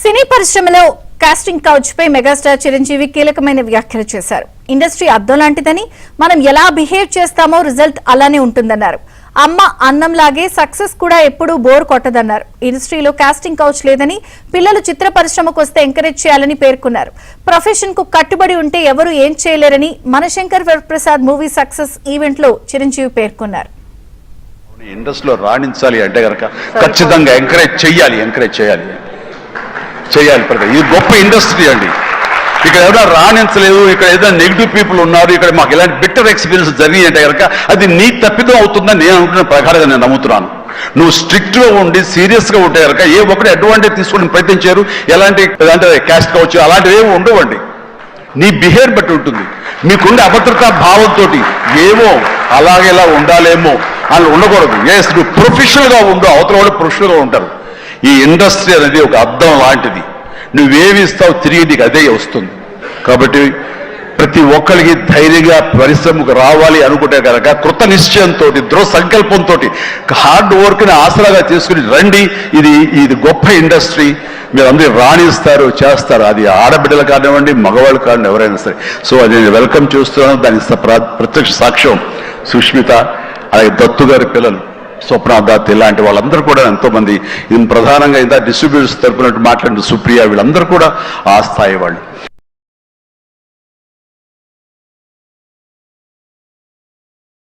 సినీ పరిశ్రమలో casting couch పై megastar Chiranjeevi కీలకమైన వ్యాఖ్యలు చేశారు. ఇండస్ట్రీ అద్దం లాంటిదని, మనం ఎలా బిహేవ్ చేస్తామో రిజల్ట్ అలానే ఉంటుందన్నారు. అమ్మ అన్నంలాగే సక్సెస్ కూడా ఎప్పుడూ బోర్ కొట్టదన్నారు. ఇండస్ట్రీలో కాస్టింగ్ కౌచ్ లేదని, పిల్లలు చిత్ర పరిశ్రమకు వస్తే ఎంకరేజ్ చేయాలని పేర్కొన్నారు. ప్రొఫెషన్ కు కట్టుబడి ఉంటే ఎవరు ఏం చేయలేరని Manashankar Varaprasad movie success event లో చిరంజీవి పేర్కొన్నారు. ఇండస్ట్రీలో రాణించాలి అంటే కనుక ఖచ్చితంగా ఎంకరేజ్ చేయాలి. ఇది గొప్ప ఇండస్ట్రీ అండి. ఇక్కడ ఎవరైనా రాణించలేదు, ఇక్కడ ఏదైనా నెగిటివ్ పీపుల్ ఉన్నారు, ఇక్కడ మాకు ఇలాంటి బిట్టర్ ఎక్స్పీరియన్స్ జరిగింది అంటే కనుక అది నీ తప్పిదం అవుతుందని నేను అనుకున్న ప్రకారంగా నేను నమ్ముతున్నాను. నువ్వు స్ట్రిక్ట్ గా ఉండి సీరియస్ గా ఉంటే కనుక ఏ ఒక్కటి అడ్వాంటేజ్ తీసుకుని ప్రయత్నించారు. ఎలాంటి అంటే క్యాస్ట్ కావచ్చు అలాంటివి ఏమి ఉండవండి. నీ బిహేవియర్ బట్టి ఉంటుంది. మీకుండే అభద్రతా భావంతో ఏమో అలాగేలా ఉండాలేమో అని ఉండకూడదు. ఎస్, నువ్వు ప్రొఫెషనల్ గా ఉండు, అవతల వాళ్ళు ప్రొఫెషనల్ గా ఉంటారు. ఈ ఇండస్ట్రీ అనేది ఒక అద్దం లాంటిది. నువ్వేమి ఇస్తావు తిరిగి నీకు అదే వస్తుంది. కాబట్టి ప్రతి ఒక్కరికి ధైర్యంగా పరిశ్రమకు రావాలి అనుకుంటే కనుక కృత నిశ్చయంతో, దృఢ సంకల్పంతో, హార్డ్ వర్క్ని ఆసరాగా తీసుకుని రండి. ఇది గొప్ప ఇండస్ట్రీ. మీరు అందరూ రాణిస్తారు, చేస్తారు. అది ఆడబిడ్డలు కానివ్వండి, మగవాళ్ళు కానివ్వండి, ఎవరైనా సరే. సో అది నేను వెల్కమ్ చేస్తున్నాను. దానికి ప్రత్యక్ష సాక్ష్యం సుష్మిత, అలాగే దత్తు గారి పిల్లలు స్వప్న దత్, ఇలాంటి వాళ్ళందరూ కూడా ఎంతోమంది, ప్రధానంగా ఇంత డిస్ట్రిబ్యూటర్స్ తరపున మాట్లాడిన సుప్రియ, వీళ్ళందరూ కూడా ఆ స్థాయి వాళ్ళు.